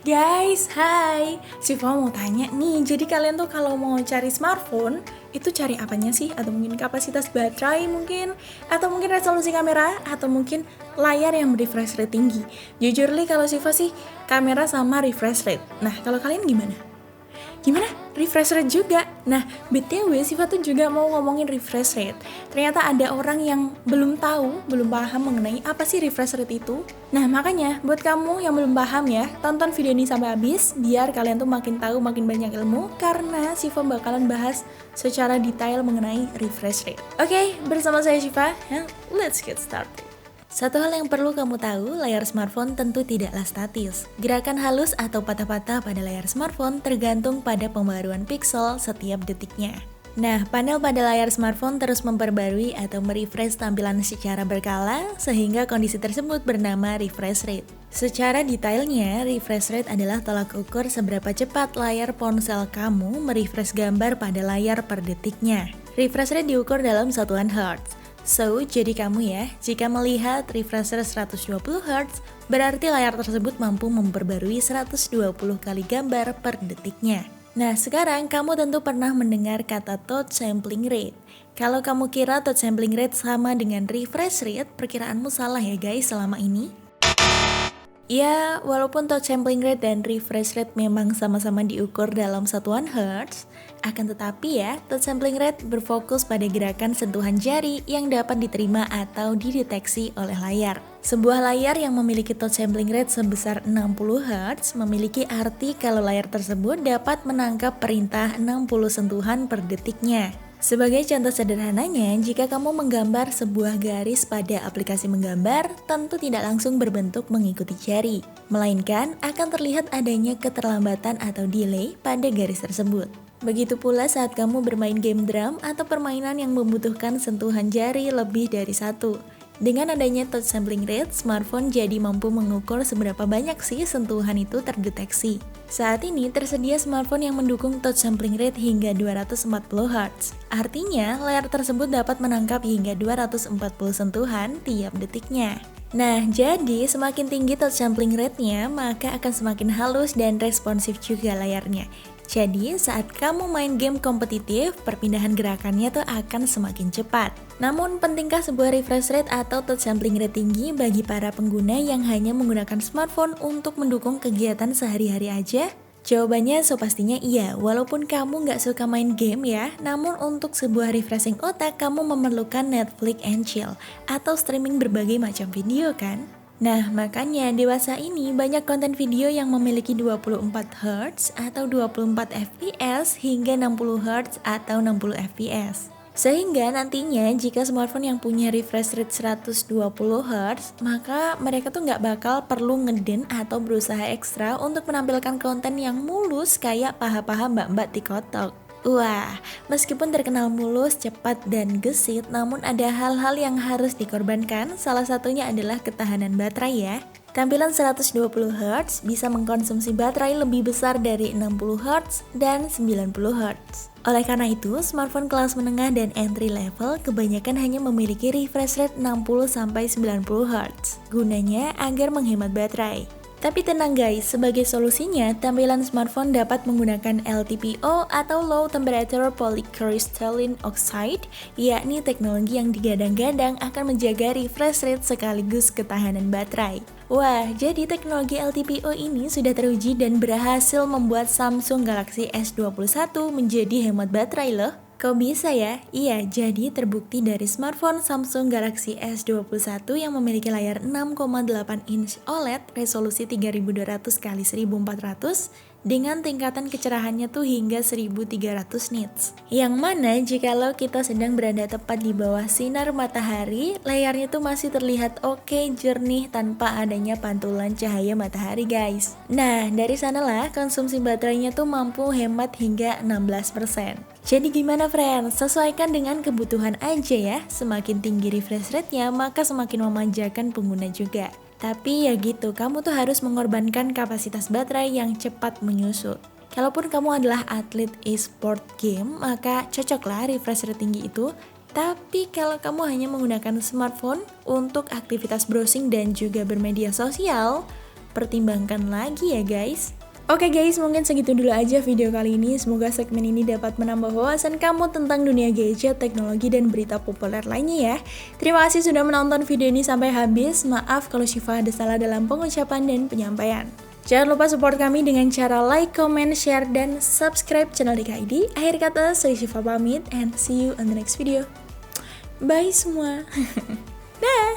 Guys, hai. Siva mau tanya nih, jadi kalian tuh kalau mau cari smartphone, itu cari apanya sih? Atau mungkin kapasitas baterai mungkin? Atau mungkin resolusi kamera? Atau mungkin layar yang refresh rate tinggi? Jujur nih kalau Siva sih, kamera sama refresh rate. Nah, kalau kalian gimana? Gimana? Refresh rate juga. Nah, BTW Siva tuh juga mau ngomongin refresh rate. Ternyata ada orang yang belum tahu, belum paham mengenai apa sih refresh rate itu. Nah, makanya buat kamu yang belum paham ya, tonton video ini sampai habis biar kalian tuh makin tahu, makin banyak ilmu karena Siva bakalan bahas secara detail mengenai refresh rate. Oke, bersama saya Siva. Let's get started. Satu hal yang perlu kamu tahu, layar smartphone tentu tidaklah statis. Gerakan halus atau patah-patah pada layar smartphone tergantung pada pembaruan pixel setiap detiknya. Nah, panel pada layar smartphone terus memperbarui atau merefresh tampilan secara berkala, sehingga kondisi tersebut bernama refresh rate. Secara detailnya, refresh rate adalah tolak ukur seberapa cepat layar ponsel kamu merefresh gambar pada layar per detiknya. Refresh rate diukur dalam satuan Hz. So, jadi kamu ya, jika melihat refresh rate 120 Hz, berarti layar tersebut mampu memperbarui 120 kali gambar per detiknya. Nah, sekarang kamu tentu pernah mendengar kata touch sampling rate. Kalau kamu kira touch sampling rate sama dengan refresh rate, perkiraanmu salah ya guys selama ini. Ya, walaupun touch sampling rate dan refresh rate memang sama-sama diukur dalam satuan Hertz, akan tetapi ya, touch sampling rate berfokus pada gerakan sentuhan jari yang dapat diterima atau dideteksi oleh layar. Sebuah layar yang memiliki touch sampling rate sebesar 60 Hz memiliki arti kalau layar tersebut dapat menangkap perintah 60 sentuhan per detiknya. Sebagai contoh sederhananya, jika kamu menggambar sebuah garis pada aplikasi menggambar, tentu tidak langsung berbentuk mengikuti jari, melainkan akan terlihat adanya keterlambatan atau delay pada garis tersebut. Begitu pula saat kamu bermain game drum atau permainan yang membutuhkan sentuhan jari lebih dari satu. Dengan adanya touch sampling rate, smartphone jadi mampu mengukur seberapa banyak sih sentuhan itu terdeteksi. Saat ini tersedia smartphone yang mendukung touch sampling rate hingga 240 Hz. Artinya, layar tersebut dapat menangkap hingga 240 sentuhan tiap detiknya. Nah, jadi semakin tinggi touch sampling rate-nya, maka akan semakin halus dan responsif juga layarnya. Jadi, saat kamu main game kompetitif, perpindahan gerakannya tuh akan semakin cepat. Namun, pentingkah sebuah refresh rate atau touch sampling rate tinggi bagi para pengguna yang hanya menggunakan smartphone untuk mendukung kegiatan sehari-hari aja? Jawabannya pastinya iya, walaupun kamu nggak suka main game ya, namun untuk sebuah refreshing otak, kamu memerlukan Netflix and chill, atau streaming berbagai macam video kan? Nah, makanya dewasa ini banyak konten video yang memiliki 24 Hz atau 24 fps hingga 60 Hz atau 60 fps. Sehingga nantinya jika smartphone yang punya refresh rate 120 Hz, maka mereka tuh nggak bakal perlu ngeden atau berusaha ekstra untuk menampilkan konten yang mulus kayak paha-paha mbak-mbak TikTok. Wah, meskipun terkenal mulus, cepat, dan gesit, namun ada hal-hal yang harus dikorbankan, salah satunya adalah ketahanan baterai ya. Tampilan 120 Hz bisa mengkonsumsi baterai lebih besar dari 60 Hz dan 90 Hz. Oleh karena itu, smartphone kelas menengah dan entry level kebanyakan hanya memiliki refresh rate 60-90 Hz. Gunanya agar menghemat baterai. Tapi tenang guys, sebagai solusinya, tampilan smartphone dapat menggunakan LTPO atau Low Temperature Polycrystalline Oxide, yakni teknologi yang digadang-gadang akan menjaga refresh rate sekaligus ketahanan baterai. Wah, jadi teknologi LTPO ini sudah teruji dan berhasil membuat Samsung Galaxy S21 menjadi hemat baterai loh. Kok bisa ya? Iya, jadi terbukti dari smartphone Samsung Galaxy S21 yang memiliki layar 6,8 inch OLED resolusi 3200x1400 dengan tingkatan kecerahannya tuh hingga 1300 nits. Yang mana jikalau kita sedang berada tepat di bawah sinar matahari, layarnya tuh masih terlihat oke, jernih tanpa adanya pantulan cahaya matahari guys. Nah, dari sanalah konsumsi baterainya tuh mampu hemat hingga 16%. Jadi gimana friends? Sesuaikan dengan kebutuhan aja ya. Semakin tinggi refresh rate-nya, maka semakin memanjakan pengguna juga. Tapi ya gitu, kamu tuh harus mengorbankan kapasitas baterai yang cepat menyusut. Kalaupun kamu adalah atlet e-sport game, maka cocoklah refresh rate tinggi itu. Tapi kalau kamu hanya menggunakan smartphone untuk aktivitas browsing dan juga bermedia sosial, pertimbangkan lagi ya guys. Oke guys, mungkin segitu dulu aja video kali ini. Semoga segmen ini dapat menambah wawasan kamu tentang dunia gadget, teknologi, dan berita populer lainnya ya. Terima kasih sudah menonton video ini sampai habis. Maaf kalau Syifa ada salah dalam pengucapan dan penyampaian. Jangan lupa support kami dengan cara like, comment, share, dan subscribe channel DKID. Akhir kata, saya Syifa pamit and see you on the next video. Bye semua. Dah.